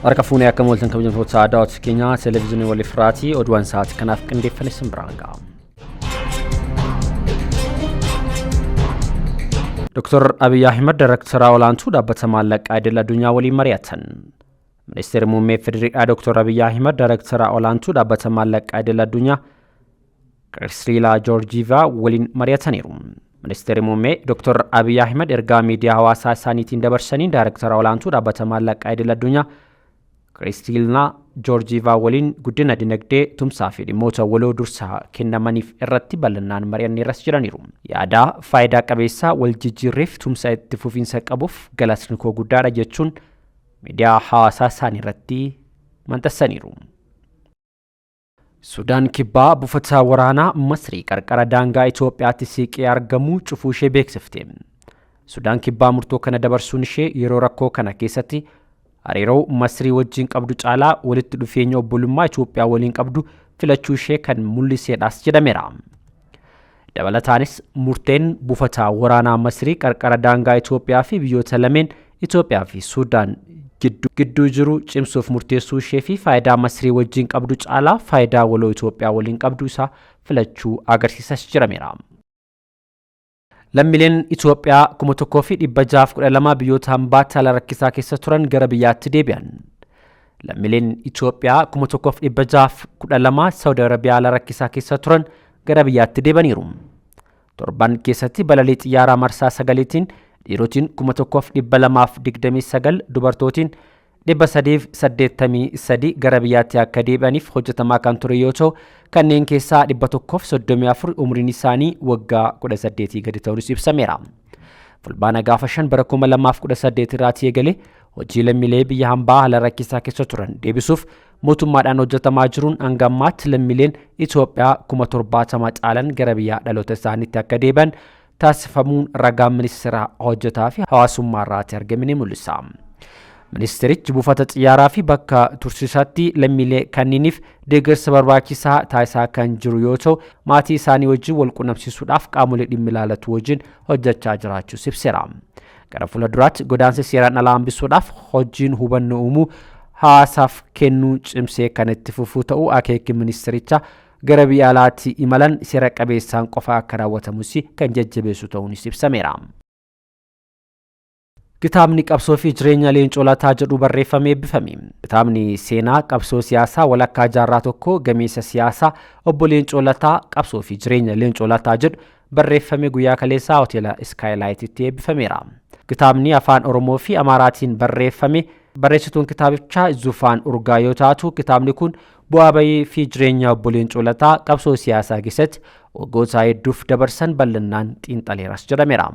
Arkafuuni akka mooltan kabajamtoota aadaa Keenyaa televiziyoonii wal ifraati oduun sa'aatii kanaaf qindeeffame simbraanga. Dr. Abiy Ahmed Directora olaantuu dhaabbata maallaqaa idil addunyaa waliin mari'atan. Ministeerri muummee Federaalaa Dr. Abiy Ahmed Directora olaantuu dhaabbata maallaqaa idil addunyaa Kristalina Georgieva waliin mari'ataniiru. Ministeerri muummee Dr. Abiy Ahmed ergaa miidiyaa hawaasaa isaaniitiin dabarsaniin Directora olaantuu dhaabbata maallaqaa idil addunyaa Kristalina Georgieva waliin guddina dinagdee tumsaa fi dhimmoota waloo dursaa kennamaniif irratti bal'inaan mari'anneerras jiraniiru. Yaada faayidaa qabeessa wal jijjiirreef tumsa itti fufiinsa qabuuf galatni koo guddaadha jechuun miidiyaa hawaasaa isaanii irratti maxxansaniiru. Sudaan kibbaa buufata waraanaa Masrii qarqara daangaa Itoophiyaatti siqee argamu cufuu ishee beeksifte. Sudaan kibbaa murtoo kana dabarsuun ishee yeroo rakkoo kana keessatti hariiroo Masrii wajjin qabdu caalaa walitti dhufeenya obbolummaa Itoophiyaa waliin qabdu filachuu ishee kan mul'iseedhaas jedhameera. Dabalataanis murteen buufata waraanaa Masrii qarqara daangaa Itoophiyaa fi biyyoota lameen Itoophiyaa fi Sudaan gidduu jiru cimsuuf murteessuu ishee fi faayidaa Masrii wajjin qabdu caalaa faayidaa waloo Itoophiyaa waliin qabdu isaa filachuu agarsiisas jirameera. Lammiileen Itoophiyaa 1612 biyyoota hambaatti haala rakkisaa keessa turan gara biyyaatti deebi'an. Lammiileen Itoophiyaa 1612 Saudi Arabiyaa haala rakkisaa keessa turan gara biyyaatti deebaniiru. Torban keessatti balalii xiyyaaraa marsaa 9tiin dhiirotiin 1229 dubartootiin 383 gara biyyaatti akka deebi'aniif hojjetamaa kan ture yoo ta'u kanneen keessaa 134 umriin isaanii waggaa 18 gadi ta'uunis ibsameera. Fulbaana gaafa 5 bara 2018 irratti eegalee hojii lammiilee biyya hambaa haala rakkisaa keessa turan deebisuuf mootummaadhaan hojjetamaa jiruun hanga ammaatti lammiileen Itoophiyaa 70,000 caalan gara biyya dhaloota isaaniitti akka deebi'an taasifamuun ragaan ministeera hojjetaa fi hawaasummaa irratti argame ni mul'isa. Ministeerichi buufata xiyyaaraa fi bakka tursiisaatti lammiilee kanniiniif deeggarsa barbaachisaa taasisaa kan jiru yoo ta'u maatii isaanii wajjin wal quunnamsiisuudhaaf qaamolee dhimmi ilaalatu wajjin hojjechaa jiraachuus ibseera. Gara fuulduraatti godaansa seeraan alaa hambisuudhaaf hojiin hubannoo uumuu hawaasaaf kennuu cimsee kan itti fufuu ta'uu akeekni ministeerichaa gara biyya alaatti imalan seera qabeessaan qofa akka raawwatamus kan jajjabeessu ta'uunis ibsameera. Kitaabni qabsoo fi jireenya Leencoo Lataa jedhu barreeffamee eebbifame. Kitaabni seenaa qabsoo siyaasaa walakkaa jaarraa tokko gameessa siyaasaa obbo Leencoo Lataa qabsoo fi jireenya Leencoo Lataa jedhu barreeffame guyyaa kaleessaa hoteela Skylight'tti eebbifameera. Kitaabni afaan Oromoo fi Amaaraatiin barreeffame. Barreessituun kitaabichaa Zufaan Urgaa yoo taatu kitaabni kun bu'aa bahii fi jireenya obbo Leencoo Lataa qabsoo siyaasaa keessatti waggoota hedduuf dabarsan bal'inaan xiinxaleeras jedhameera.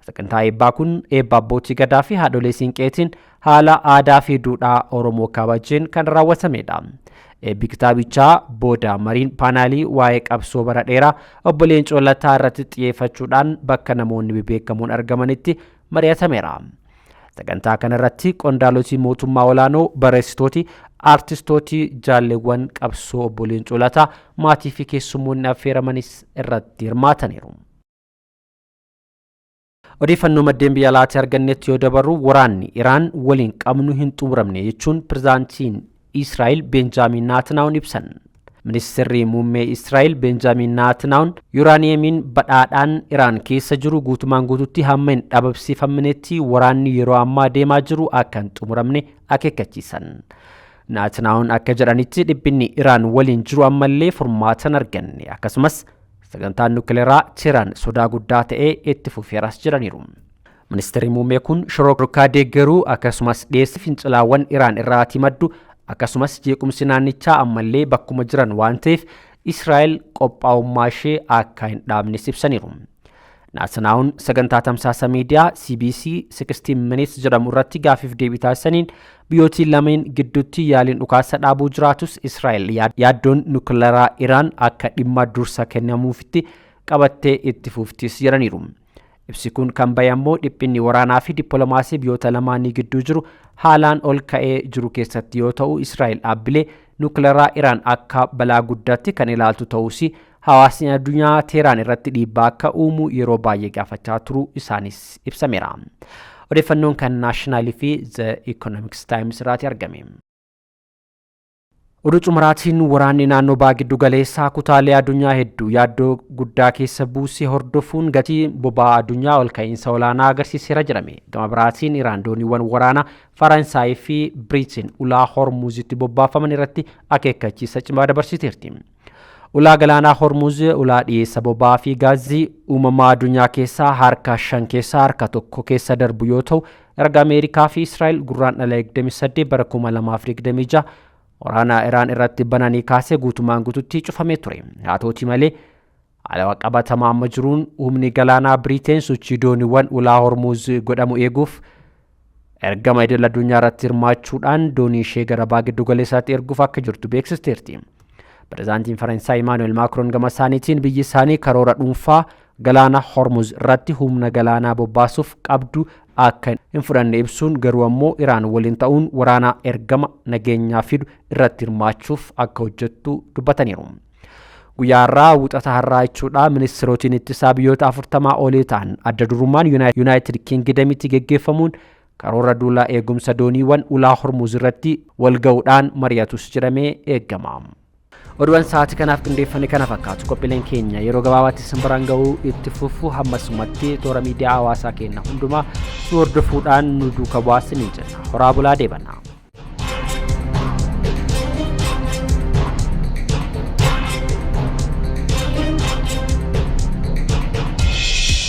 Sagantaa eebbaa kun eebba abbootii gadaa fi haadholee siinqeetiin haala aadaa fi duudhaa Oromoo kabajeen kan raawwatamedha. Eebbi kitaabichaa booda mariin paanaalii waa'ee qabsoo bara dheeraa obbo Leencoo Lataa irratti xiyyeeffachuudhaan bakka namoonni bebeekamoon argamanitti mari'atameera. Sagantaa kanarratti qondaaloti mootummaa olaanoo barreessitooti aartistooti jaalleewwan qabsoo obbo Leencoo Lataa maatii fi keessummoonni affeeramanis irratti hirmaataniiru. Odeeffannoo maddeen biyya alaatti argannetti yoo dabarru waraanni Iraan waliin qabnu hin xumuramne jechuun pirezidaantiin Israa'el Benjaamin Netanyahuun ibsan. Ministeerri muummee Israa'el Benjaamin Netanyahuun yuuraaniyeemiin badhaadhaan Iraan keessa jiru guutumaan guututti hamma hin dhabamsiifamnetti waraanni yeroo ammaa deemaa jiru akka hin xumuramne akeekkachiisan. Netanyahuun akka jedhanitti dhibbi Iraan waliin jiru ammallee furmaata hin arganne akkasumas sagantaan nukleeraa Teheraan sodaa guddaa ta'ee itti fufeeras jiraniiru. Ministeerri muummee kun shororkaa deeggaruu akkasumas dhiyeessi fincilaawwan Iraan irraati maddu akkasumas jeequmsi naannichaa ammallee bakkuma jiran waan ta'eef Israa'el qophaa'ummaa ishee akka hin dhaabnes ibsaniiru. Netanyahuun sagantaa tamsaasa miidiyaa CBC 16 Minutes jedhamu irratti gaafiif deebii taasisaniin biyyootiin lameen gidduutti yaaliin dhukaasa dhaabuu jiraatus Israa'el yaaddoon nukleeraa Iraan akka dhimma dursa kennamuufitti qabattee itti fuftis jedhaniiru. Ibsi kun kan bahe ammoo dhiphinni waraanaa fi dippiloomaasii biyyoota lamaanii gidduu jiru haalaan ol ka'ee jiru keessatti yoo ta'u Israa'el dhaabbilee nukleeraa Iraan akka balaa guddaatti kan ilaaltu ta'uus hawaasni addunyaa Teheraan irratti dhiibbaa akka uumu yeroo baay'ee gaafachaa turu isaanis ibsameera. odeeffannoon kan naashinaali fi The Economics Times irratti argame. Oduu xumuraatiin waraanni naannoo ba'aa giddu galeessaa kutaalee addunyaa hedduu yaaddoo guddaa keessa buusee hordofuun gatii boba'aa addunyaa ol ka'iinsa olaanaa agarsiiseera jedhame. Gama biraatiin Iraan dooniiwwan waraanaa Faransaay fi Biriitiin ulaa Hormuuzitti bobbaafaman irratti akeekkachiisa cimaa dabarsiteerti. Ulaa galaanaa Hormuuz ulaa dhiyeessa boba'aa fi gaazii uumamaa addunyaa keessaa harka 5 keessaa harka 1 keessa darbu yoo ta'u, erga Ameerikaa fi Israa'el guraandhala 28 bara 2026 waraana Iraan irratti bananii kaasee guutumaan guututti cufamee ture. Haa ta'uutii malee alaabaa qabatamaa amma jiruun humni galaanaa Biriiteen sochii dooniiwwan ulaa Hormuuz godhamu eeguuf ergama idil addunyaa irratti hirmaachuudhaan doonii ishee gara ba'aa giddu galeessaatti erguuf akka jirtu beeksisteerti. Pireezidaantiin Faransaay Emmanuel Macron gama isaaniitiin biyyi isaanii karoora dhuunfaa galaana Hormuuz irratti humna galaanaa bobbaasuuf qabdu akka hin fudhanne ibsuun garuu ammoo Iraan waliin ta'uun waraana ergama nageenyaa fidu irratti hirmaachuuf akka hojjettu dubbataniiru. Guyyaa irraa wuxata har'aa jechuudha ministeerotiin ittisaa biyyoota 40 olii ta'an adda durummaan Yuunaayitid Kingidamitti geggeeffamuun karoora duula eegumsa dooniiwwan ulaa Hormuuz irratti walga'uudhaan mari'atus jedhamee eegama. Oduuwwan sa'aatii kanaaf qindeeffame kana fakkaatu. Qophiileen keenya yeroo gabaabaatti simbiraan ga'uu itti fufu hammasumatti toora miidiyaa hawaasaa keenya hundumaa nu hordofuudhaan nu duukaa bu'aa ni jenna. Horaa bulaa deebana.